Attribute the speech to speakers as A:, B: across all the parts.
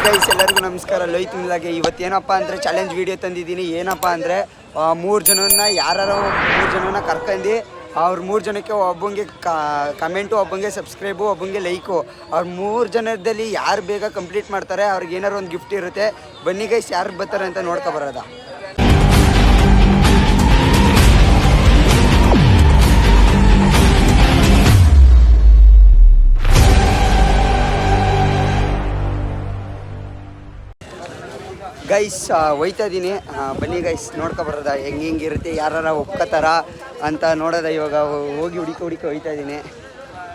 A: Guys ಎಲ್ಲರಿಗೂ ನಮಸ್ಕಾರ. ಲೋಹಿತ್ ಮಿಲಾಗೆ ಇವತ್ತೇನಪ್ಪ ಅಂದರೆ ಚಾಲೆಂಜ್ ವೀಡಿಯೋ ತಂದಿದ್ದೀನಿ. ಏನಪ್ಪ ಅಂದರೆ 3 ಜನನ ಯಾರು 3 ಜನನ ಕರ್ಕೊಂಡು ಅವ್ರ 3 ಜನಕ್ಕೆ ಒಬ್ಬಂಗೆ ಕಮೆಂಟು, ಒಬ್ಬಂಗೆ ಸಬ್ಸ್ಕ್ರೈಬು, ಒಬ್ಬಂಗೆ ಲೈಕು. ಅವ್ರ 3 ಜನದಲ್ಲಿ ಯಾರು ಬೇಗ ಕಂಪ್ಲೀಟ್ ಮಾಡ್ತಾರೆ ಅವ್ರಿಗೆ ಏನಾರು ಒಂದು ಗಿಫ್ಟ್ ಇರುತ್ತೆ. ಬನ್ನಿ ಗೈಸ್ ಯಾರು ಬರ್ತಾರೆ ಅಂತ ನೋಡ್ಕೊ ಬರೋದ. ಗೈಸ್ ಒಯ್ತಾ ಇದ್ದೀನಿ, ಬನ್ನಿ ಗೈಸ್ ನೋಡ್ಕೊ ಬರೋದ ಹೆಂಗಿರುತ್ತೆ, ಯಾರು ಒಪ್ಕೋತಾರ ಅಂತ ನೋಡೋದ. ಇವಾಗ ಹೋಗಿ ಹುಡುಕಿ ಒಯ್ತಾ ಇದ್ದೀನಿ.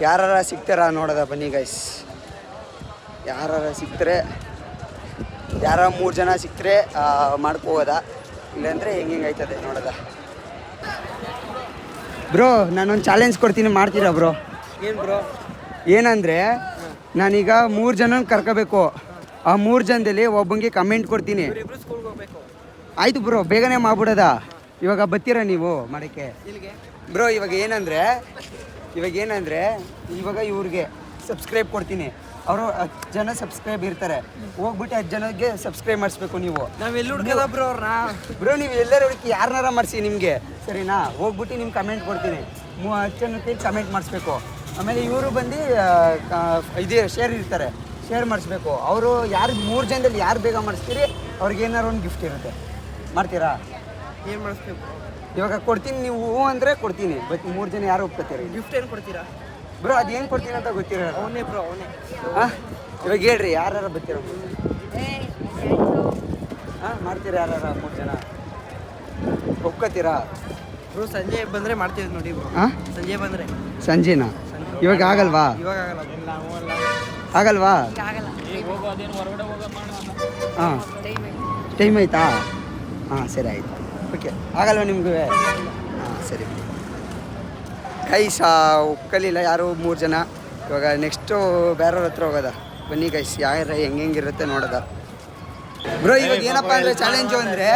A: ಯಾರು ಸಿಗ್ತಾರ ನೋಡೋದ. ಬನ್ನಿ ಗೈಸ್ ಯಾರು ಸಿಗ್ತಾರೆ, 3 ಜನ ಸಿಗ್ತಾರೆ ಮಾಡ್ಕೋಬೋದ, ಇಲ್ಲಾಂದರೆ ಹೆಂಗೆ ಆಯ್ತದೆ ನೋಡೋದ. ಬ್ರೋ ನಾನೊಂದು ಚಾಲೆಂಜ್ ಕೊಡ್ತೀನಿ, ಮಾಡ್ತೀರಾ ಬ್ರೋ?
B: ಏನು ಬ್ರೋ?
A: ಏನಂದರೆ ನಾನೀಗ 3 ಜನನ ಕರ್ಕೋಬೇಕು. ಆ 3 ಜನದಲ್ಲಿ ಒಬ್ಬಂಗೆ ಕಮೆಂಟ್ ಕೊಡ್ತೀನಿ. ಆಯಿತು ಬ್ರೋ, ಬೇಗನೆ ಮಾಡ್ಬಿಡೋದ. ಇವಾಗ ಬರ್ತೀರಾ ನೀವು ಮಾಡೋಕ್ಕೆ ಬ್ರೋ? ಇವಾಗ ಏನಂದರೆ ಇವಾಗ ಇವ್ರಿಗೆ ಸಬ್ಸ್ಕ್ರೈಬ್ ಕೊಡ್ತೀನಿ. ಅವರು 10 ಜನ ಸಬ್ಸ್ಕ್ರೈಬ್ ಇರ್ತಾರೆ. ಹೋಗ್ಬಿಟ್ಟು 10 ಜನಕ್ಕೆ ಸಬ್ಸ್ಕ್ರೈಬ್ ಮಾಡಿಸ್ಬೇಕು ನೀವು.
B: ನಾವೆಲ್ಲ ಹುಡುಕಲ್ಲ ಬ್ರೋ ಅವ್ರನ್ನ.
A: ಬ್ರೋ ನೀವು ಎಲ್ಲರೂ ಹುಡುಕಿ ಯಾರನ್ನಾರ ಮಾಡಿಸಿ ನಿಮಗೆ, ಸರಿನಾ? ಹೋಗ್ಬಿಟ್ಟು ನಿಮ್ಗೆ ಕಮೆಂಟ್ ಕೊಡ್ತೀನಿ. 10 ಜನಕ್ಕೆ ಕಮೆಂಟ್ ಮಾಡಿಸ್ಬೇಕು. ಆಮೇಲೆ ಇವರು ಬಂದು ಇದು ಶೇರ್ ಇರ್ತಾರೆ, ಶೇರ್ ಮಾಡಿಸ್ಬೇಕು. ಅವರು ಯಾರು 3 ಜನದಲ್ಲಿ ಯಾರು ಬೇಗ ಮಾಡಿಸ್ತೀರಿ ಅವ್ರಿಗೆ ಏನಾರು ಒಂದು ಗಿಫ್ಟ್ ಇರುತ್ತೆ. ಮಾಡ್ತೀರಾ?
B: ಏನು ಮಾಡಿಸ್ಬೇಕು?
A: ಇವಾಗ ಕೊಡ್ತೀನಿ, ನೀವು ಹ್ಞೂ ಅಂದರೆ ಕೊಡ್ತೀನಿ. ಬಟ್ 3 ಜನ ಯಾರು ಒಪ್ಕೋತೀರಿ?
B: ಗಿಫ್ಟ್ ಏನು ಕೊಡ್ತೀರಾ
A: ಬ್ರೋ? ಅದೇನು ಕೊಡ್ತೀನಿ ಅಂತ ಗೊತ್ತಿರೋ.
B: ಅವನೇ ಬ್ರೋ, ಅವನೇ.
A: ಹಾಂ ಇವಾಗ ಹೇಳ್ರಿ, ಯಾರು ಬರ್ತೀರ? ಹಾಂ ಮಾಡ್ತೀರಾ? ಯಾರು 3 ಜನ ಒಪ್ಕೋತೀರಾ?
B: ಬ್ರೋ ಸಂಜೆ ಬಂದರೆ ಮಾಡ್ತೀವಿ ನೋಡಿ ಬ್ರೋ.
A: ಹಾಂ
B: ಸಂಜೆ ಬಂದರೆ.
A: ಸಂಜೆನಾ? ಇವಾಗ ಆಗಲ್ವಾ?
B: ಇವಾಗ ಆಗಲ್ಲ.
A: ಆಗಲ್ವಾ?
B: ಆಗಲ್ಲ.
A: ಹಾಂ ಟೈಮ್ ಆಯ್ತಾ? ಹಾಂ ಸರಿ ಆಯಿತು. ಓಕೆ, ಆಗಲ್ವಾ ನಿಮಗೂ? ಹಾಂ ಸರಿ. ಗೈಸ್ ಒಕ್ಕಲಿಲ್ಲ ಯಾರು 3 ಜನ. ಇವಾಗ ನೆಕ್ಸ್ಟು ಬೇರೆಯವ್ರ ಹತ್ರ ಹೋಗೋದ. ಬನ್ನಿ ಗೈಸ್ ಯಾರು ಹೆಂಗಿರುತ್ತೆ ನೋಡೋದ. ಬ್ರೋ ಇವಾಗ ಏನಪ್ಪ ಅಂದರೆ ಚಾಲೆಂಜು ಅಂದರೆ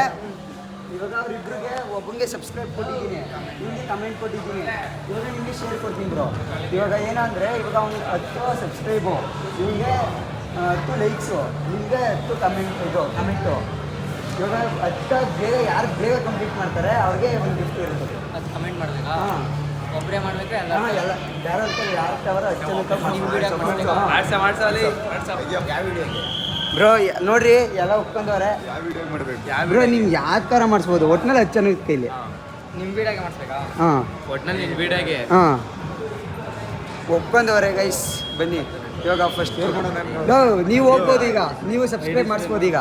A: ಇವಾಗ ಅವ್ರಿಬ್ರಿಗೆ ಒಬ್ಬಂಗೆ ಸಬ್ಸ್ಕ್ರೈಬ್ ಕೊಟ್ಟಿದ್ದೀನಿ, ನಿಮಗೆ ಕಮೆಂಟ್ ಕೊಟ್ಟಿದ್ದೀನಿ, ಇವಾಗ ನಿಮಗೆ ಶೇರ್ ಕೊಡ್ತೀನಿ ಬ್ರೋ. ಇವಾಗ ಏನಂದರೆ ಇವಾಗ ಅವ್ನಿಗೆ 10 ಸಬ್ಸ್ಕ್ರೈಬು, ನಿಮಗೆ 10 ಲೈಕ್ಸು, ನಿಮಗೆ 10 ಕಮೆಂಟು. ಇವಾಗ 10 ಬೇಗ ಯಾರು ಬೇಗ ಕಂಪ್ಲೀಟ್ ಮಾಡ್ತಾರೆ ಅವ್ರಿಗೆ ಒಂದು ಗಿಫ್ಟ್ ಇರುತ್ತೆ.
B: ಅದು ಕಮೆಂಟ್ ಮಾಡಬೇಕಾ?
A: ಹಾಂ
B: ಒಬ್ಬರೇ ಮಾಡಬೇಕು ಎಲ್ಲ?
A: ಹಾಂ ಎಲ್ಲ ಯಾರು ಯಾರು 10 ಬ್ರೋ ನೋಡ್ರಿ ಎಲ್ಲ ಒಪ್ಕೊಂಡವ್ರೆ. ಬ್ರೋ ನಿಮ್ಗೆ ಯಾವ ಥರ ಮಾಡಿಸ್ಬೋದು, ಒಟ್ಟಿನಲ್ಲಿ 10 ಜನದ ಕೈಲಿ.
B: ನಿಮ್ಮ ವೀಡಿಯೋಗೆ ಮಾಡಿಸ್ಬೇಕಾ?
A: ಹಾಂ
B: ಒಟ್ಟಿನಲ್ಲಿ ನಿಮ್ಮ ವೀಡಿಯೋಗೆ.
A: ಹಾಂ ಒಪ್ಕೊಂಡವ್ರೆ ಗೈಸ್. ಬನ್ನಿ ಇವಾಗ ಫಸ್ಟ್ ನೀವು ಹೋಗ್ಬೋದು, ಈಗ ನೀವು ಸಬ್ಸ್ಕ್ರೈಬ್ ಮಾಡಿಸ್ಬೋದು. ಈಗ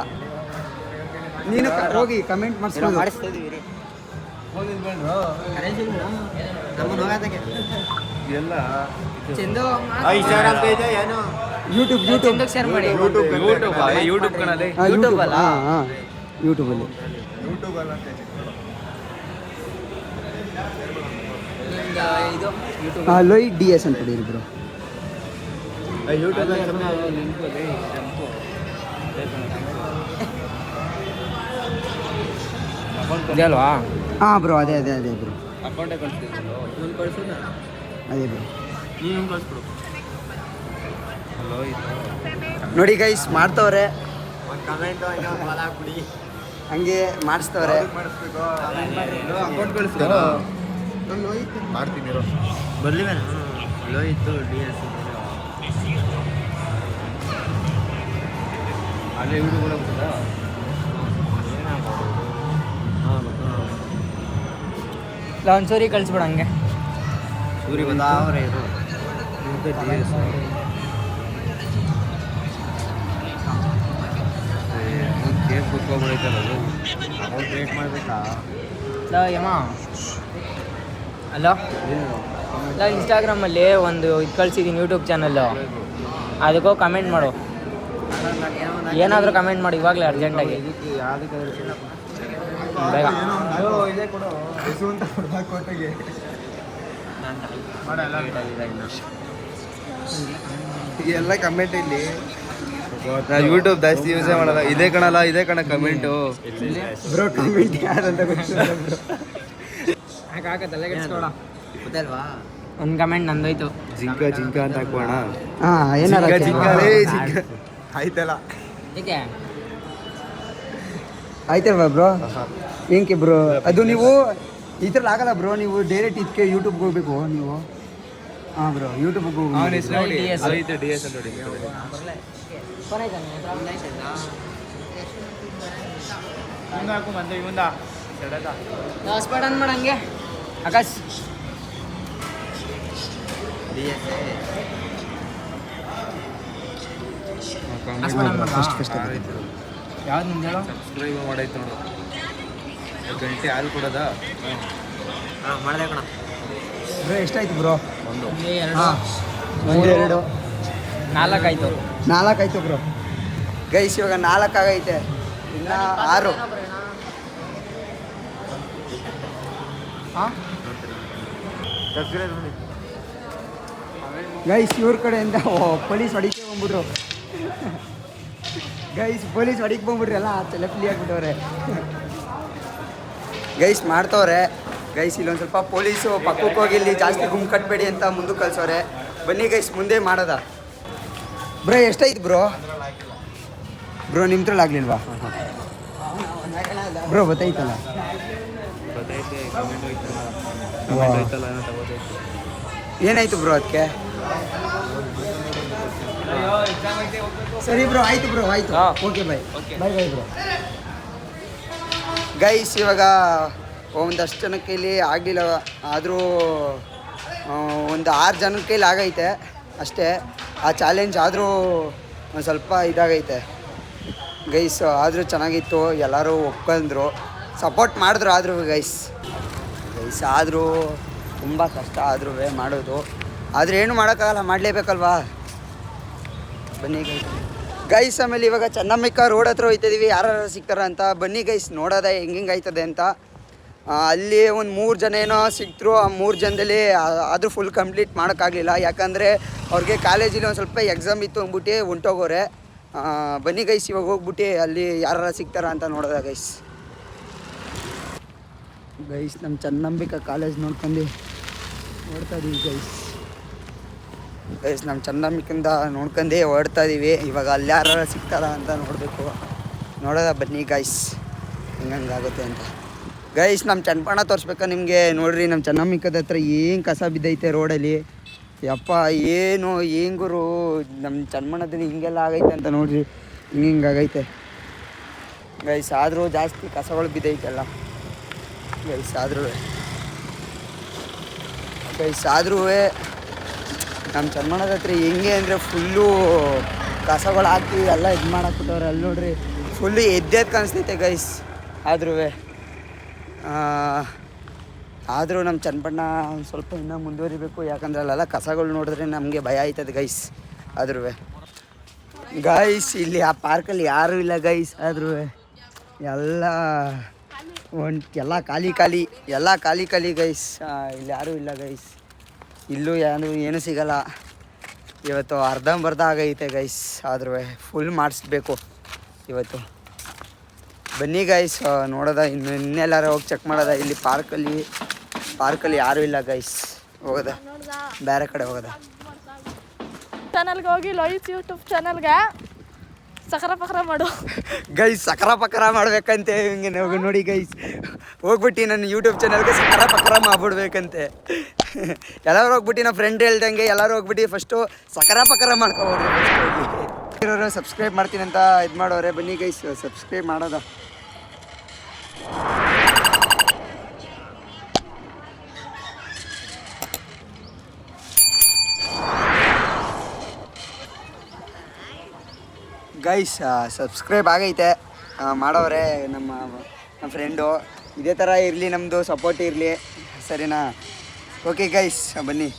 A: ನೀನು ಹೋಗಿ ಕಮೆಂಟ್ ಮಾಡಿಸ್ಬೋದು. ಯೂಟ್ಯೂಬ್
B: ಶೇರ್ ಮಾಡಿ.
A: ಯೂಟ್ಯೂಬಲ್ಲಿ ಲೋಹಿತ್ DS ಅಂತ ಕೊಡಿ ಬ್ರೋ.
B: ಅಲ್ವಾ?
A: ಹಾಂ ಬ್ರೋ ಅದೇ ಬ್ರೋ, ಅದೇ ಬ್ರೋ. ನೋಡಿ ಗೈಸ್ ಮಾಡ್ತವ್ರೆ, ಹಂಗೆ ಮಾಡಿಸ್ತವ್ರೆ.
B: ಬರ್ಲಿ ಲೋಹಿತ್ DS ಅಲ್ಲೇ ವಿಡಿಯೋ ಕೂಡ ಬರ್ತದಾ? ಒಂದ್ಸರಿ ಕಳಿಸ್ಬಿಡ ಹಂಗೆ. ಸೂರಿ ಬಂದವ್ರೆ ಇದು ಕೇಸ್ ಕುತ್ಕೊಬಿಡೈತಲ್ಲ, ಅಮೌಂಟ್ ವೇಟ್ ಮಾಡಬೇಕಾ? ಯಮ್ಮ ಅಲೋ, ಇಲ್ಲ ಇನ್ಸ್ಟಾಗ್ರಾಮಲ್ಲಿ ಒಂದು ಇದು ಕಳಿಸಿದ್ದೀನಿ, ಯೂಟ್ಯೂಬ್ ಚಾನಲ್ಲು. ಅದಕ್ಕೋ ಕಮೆಂಟ್ ಮಾಡು, ಏನಾದರೂ ಕಮೆಂಟ್ ಮಾಡಿ ಇವಾಗಲೇ ಅರ್ಜೆಂಟಾಗಿ ಬೇಗ.
A: ಎಲ್ಲ ಕಮೆಂಟ್ ಇಲ್ಲಿ
C: ಯೂಟ್ಯೂಬ್ ಜಾಸ್ತಿ ಯೂಸೇ ಮಾಡಲ್ಲ. ಇದೇ ಕಣ ಕಮೆಂಟು
A: ಬ್ರೋ. ಕಮೆಂಟ್ ಯಾರಂತ ಗೊತ್ತಿಲ್ಲ ಬ್ರೋ.
B: ಗೊತ್ತಲ್ವಾ? ಒಂದು ಕಮೆಂಟ್ ನಂದೋಯ್ತು.
C: ಜಿಂಕ ಅಂತ ಹಾಕೋಣ.
A: ಹಾಂ ಏನಾರ
C: ಜಿಂಕ ಆಯ್ತಲ್ಲ.
B: ಏಕೆ
A: ಆಯ್ತಲ್ವಾ ಬ್ರೋ ಏನಕ್ಕೆ ಬ್ರೋ ಅದು ನೀವು ಈ ಥರ ಆಗಲ್ಲ ಬ್ರೋ ನೀವು ಡೈರೆಕ್ಟ್ ಇದಕ್ಕೆ ಯೂಟ್ಯೂಬ್ಗೆ ಹೋಗ್ಬೇಕು ನೀವು ಹಾಂ ಬ್ರೋ ಯೂಟ್ಯೂಬ್ಗೆ
C: ಅವನ
A: ಹೋಗಿ
C: ಹೆಸರು ನೋಡಿ
B: DS.
C: ಆದಿತ್ಯ DS ಅಂತ ನೋಡಿ ಹಾಕು ಮಂದೆ ಇವಂದ
B: ಹಾಸ್ಪಿಟಲ್ ಅನ್ ಮಾಡಂಗೆ ಆಕಾಶ್
A: ಫಸ್ಟ್
B: ಯಾವ್ದು ನಿಮ್ದು ಹೇಳು
C: ಸಬ್ಸ್ಕ್ರೈಬ್ ಮಾಡೈತೆ ನೋಡು ಗಂಟೆ ಹಾಲು ಕೊಡೋದ
B: ಹಾಂ ಮಾಡಿದೆ ಕಣ
A: ಬ್ರೋ ಎಷ್ಟಾಯ್ತು ಬ್ರೋ
C: ಒಂದು
B: ಎರಡು
A: ಹಾಂ ಎರಡು
B: 4 ಆಯಿತು
A: 4 ಆಯ್ತು ಬ್ರೋ ಗೈಸ್ ಇವಾಗ 4 ಆಗೈತೆ ಇನ್ನು 6
B: ಹಾಂ
C: ಸಬ್ಸ್ಕ್ರೈಬ್ ಮಾಡಿ
A: ಗೈಸ್ ಇವ್ರ ಕಡೆಯಿಂದ ಪೊಲೀಸ್ ಹೊಡಿಕೆ ಬಂದ್ಬಿಟ್ರು ಗೈಸ್ ಪೊಲೀಸ್ ಹೊಡಿಕೆ ಬಂದ್ಬಿಟ್ರಿ ಎಲ್ಲ ತಲೆಫ್ಲಿ ಆಗ್ಬಿಟ್ಟವ್ರೆ ಗೈಸ್ ಮಾಡ್ತವ್ರೆ ಗೈಸ್ ಇಲ್ಲೊಂದು ಸ್ವಲ್ಪ ಪೊಲೀಸು ಪಕ್ಕಕ್ಕೆ ಹೋಗಿ ಇಲ್ಲಿ ಜಾಸ್ತಿ ಗುಂಪು ಕಟ್ಟಬೇಡಿ ಅಂತ ಮುಂದಕ್ಕೆ ಕಳ್ಸವ್ರೆ ಬನ್ನಿ ಗೈಸ್ ಮುಂದೆ ಮಾಡೋದ ಬ್ರೋ ಎಷ್ಟಾಯ್ತು ಬ್ರೋ ನಿಮ್ದ್ರಲ್ಲಿ ಆಗ್ಲಿಲ್ವಾ ಬ್ರೋ ಗೊತ್ತಾಯ್ತಲ್ಲ
C: ಗೊತ್ತೈತೆ ಕಮೆಂಟ್ ಹೋಯ್ತಲ್ಲ ಕಮೆಂಟ್ ಹೋಯ್ತಲ್ಲ ಏನೋ ತಗೋತೈತೆ
A: ಏನಾಯ್ತು ಬ್ರೋ ಅದಕ್ಕೆ ಸರಿ ಬ್ರೋ ಆಯ್ತು ಬ್ರೋ ಆಯ್ತು
B: ಹಾ.
A: ಓಕೆ ಬಾಯ್ ಬಾಯ್ ಬಾಯ್ ಬ್ರೋ ಗೈಸ್ ಇವಾಗ ಒಂದಷ್ಟು ಜನ ಕೈಲಿ ಆಗಲಿಲ್ಲ ಆದರೂ ಒಂದು 6 ಜನ ಕೈಲಿ ಆಗೈತೆ ಅಷ್ಟೇ ಆ ಚಾಲೆಂಜ್ ಆದರೂ ಒಂದು ಸ್ವಲ್ಪ ಇದಾಗೈತೆ ಗೈಸ್ ಆದರೂ ಚೆನ್ನಾಗಿತ್ತು ಎಲ್ಲರೂ ಒಪ್ಕೊಂಡ್ರು ಸಪೋರ್ಟ್ ಮಾಡಿದ್ರು ಆದರೂ ಗೈಸ್ ಆದರೂ ತುಂಬ ಕಷ್ಟ ಆದ್ರೂ ಮಾಡೋದು ಆದರೆ ಏನು ಮಾಡೋಕ್ಕಾಗಲ್ಲ ಮಾಡಲೇಬೇಕಲ್ವಾ ಬನ್ನಿ ಗೈಸ್ ಆಮೇಲೆ ಇವಾಗ ಚೆನ್ನಮ್ಮಿಕ ರೋಡ್ ಹತ್ರ ಹೋಗ್ತಿದ್ದೀವಿ ಯಾರು ಸಿಗ್ತಾರ ಅಂತ ಬನ್ನಿ ಗೈಸ್ ನೋಡೋದ ಹೆಂಗೆ ಆಯ್ತದೆ ಅಂತ ಅಲ್ಲಿ ಒಂದು 3 ಜನ ಏನೋ ಸಿಕ್ತರು ಆ 3 ಜನದಲ್ಲಿ ಆದರೂ ಫುಲ್ ಕಂಪ್ಲೀಟ್ ಮಾಡೋಕ್ಕಾಗಲಿಲ್ಲ ಯಾಕಂದರೆ ಅವ್ರಿಗೆ ಕಾಲೇಜಲ್ಲಿ ಒಂದು ಸ್ವಲ್ಪ ಎಕ್ಸಾಮ್ ಇತ್ತು ಅಂದ್ಬಿಟ್ಟು ಹೊಂಟೋಗೋರೆ ಬನ್ನಿ ಗೈಸ್ ಇವಾಗ ಹೋಗ್ಬಿಟ್ಟು ಅಲ್ಲಿ ಯಾರು ಸಿಗ್ತಾರ ಅಂತ ನೋಡೋದ ಗೈಸ್ ನಮ್ಮ ಚೆನ್ನಂಬಿಕಾ ಕಾಲೇಜ್ ನೋಡ್ಕೊಂಡು ಓಡ್ತಾ ಇದೀವಿ ಗೈಸ್ ನಮ್ಮ ಚೆನ್ನಂಬಿಕಿಂದ ನೋಡ್ಕೊಂಡೇ ಓಡ್ತಾ ಇದೀವಿ ಇವಾಗ ಅಲ್ಲಿ ಯಾರು ಸಿಗ್ತಾರ ಅಂತ ನೋಡಬೇಕು ನೋಡೋದ ಬನ್ನಿ ಗೈಸ್ ಹೆಂಗಾಗುತ್ತೆ ಅಂತ ಗೈಸ್ ನಮ್ಮ ಚನ್ನಪಣ್ಣ ತೋರಿಸ್ಬೇಕಾ ನಿಮಗೆ ನೋಡ್ರಿ ನಮ್ಮ ಚೆನ್ನಂಬಿಕದ ಹತ್ರ ಏನು ಕಸ ಬಿದ್ದೈತೆ ರೋಡಲ್ಲಿ ಯಪ್ಪ ಏನು ಹೆಂಗುರು ನಮ್ಮ ಚನ್ನಮಣ್ಣದಲ್ಲಿ ಹಿಂಗೆಲ್ಲ ಆಗೈತೆ ಅಂತ ನೋಡ್ರಿ ಹಿಂಗಾಗೈತೆ ಗೈಸ್ ಆದರೂ ಜಾಸ್ತಿ ಕಸಗಳು ಬಿದ್ದೈತೆಲ್ಲ ಗೈಸ್ ಆದ್ರೂ ನಮ್ಮ ಚನ್ನಮಣ್ಣದ ಹತ್ರ ಹೆಂಗೆ ಅಂದರೆ ಫುಲ್ಲು ಕಸಗಳು ಹಾಕಿ ಎಲ್ಲ ಇದು ಮಾಡಾಕ್ಬಿಟ್ಟವ್ರೆ ಅಲ್ಲಿ ನೋಡ್ರಿ ಫುಲ್ಲು ಎದ್ದೇದು ಕಾಣಿಸ್ತೈತೆ ಗೈಸ್ ಆದರೂ ನಮ್ಮ ಚನ್ನಪಣ್ಣ ಒಂದು ಸ್ವಲ್ಪ ಇನ್ನೂ ಮುಂದುವರಿಬೇಕು ಯಾಕಂದ್ರೆ ಅಲ್ಲೆಲ್ಲ ಕಸಗಳು ನೋಡಿದ್ರೆ ನಮಗೆ ಭಯ ಆಯ್ತದೆ ಗೈಸ್ ಆದ್ರೂ ಇಲ್ಲಿ ಆ ಪಾರ್ಕಲ್ಲಿ ಯಾರೂ ಇಲ್ಲ ಗೈಸ್ ಆದ್ರೂ ಎಲ್ಲ ಎಲ್ಲ ಖಾಲಿ ಗೈಸ್ ಇಲ್ಲಿ ಯಾರೂ ಇಲ್ಲ ಗೈಸ್ ಇಲ್ಲೂ ಏನೂ ಸಿಗಲ್ಲ ಇವತ್ತು ಅರ್ಧಂಬರ್ಧ ಆಗೈತೆ ಗೈಸ್ ಆದ್ರೂ ಫುಲ್ ಮಾಡಿಸ್ಬೇಕು ಇವತ್ತು ಬನ್ನಿ ಗೈಸ್ ನೋಡೋದ ಇನ್ನೆಲ್ಲಾರು ಹೋಗಿ ಚೆಕ್ ಮಾಡೋದ ಇಲ್ಲಿ ಪಾರ್ಕಲ್ಲಿ ಯಾರೂ ಇಲ್ಲ ಗೈಸ್ ಹೋಗೋದ ಬೇರೆ ಕಡೆ ಹೋಗೋದ
D: ಚಾನಲ್ಗೆ ಹೋಗಿ ಲೋಹಿತ್ ಯೂಟ್ಯೂಬ್ ಚಾನಲ್ಗೆ ಸಕರ ಪಕರ ಮಾಡು
A: ಗೈಸ್ ಸಕರ ಪಕರ ಮಾಡ್ಬೇಕಂತೆ ಹಿಂಗೆ ನೋಡಿ ಗೈಸ್ ಹೋಗ್ಬಿಟ್ಟು ನನ್ನ ಯೂಟ್ಯೂಬ್ ಚಾನಲ್ಗೆ ಸಕರ ಪಕರ ಮಾಡ್ಬಿಡ್ಬೇಕಂತೆ ಎಲ್ಲರೂ ಹೋಗ್ಬಿಟ್ಟು ನಮ್ಮ ಫ್ರೆಂಡ್ ಹೇಳ್ದಂಗೆ ಎಲ್ಲರೂ ಹೋಗ್ಬಿಟ್ಟು ಫಸ್ಟು ಸಕರ ಪಕರ ಮಾಡ್ಕೊಬೋದು ಸಬ್ಸ್ಕ್ರೈಬ್ ಮಾಡ್ತೀನಿ ಅಂತ ಇದು ಮಾಡೋರೆ ಬನ್ನಿ ಗೈಸ್ ಸಬ್ಸ್ಕ್ರೈಬ್ ಮಾಡೋದ ಗೈಸ್ ಸಬ್ಸ್ಕ್ರೈಬ್ ಆಗೈತೆ ಮಾಡೋರೆ ನಮ್ಮ ಫ್ರೆಂಡು ಇದೇ ಥರ ಇರಲಿ ನಮ್ಮದು ಸಪೋರ್ಟ್ ಇರಲಿ ಸರಿನಾ ಓಕೆ ಗೈಸ್ ಬನ್ನಿ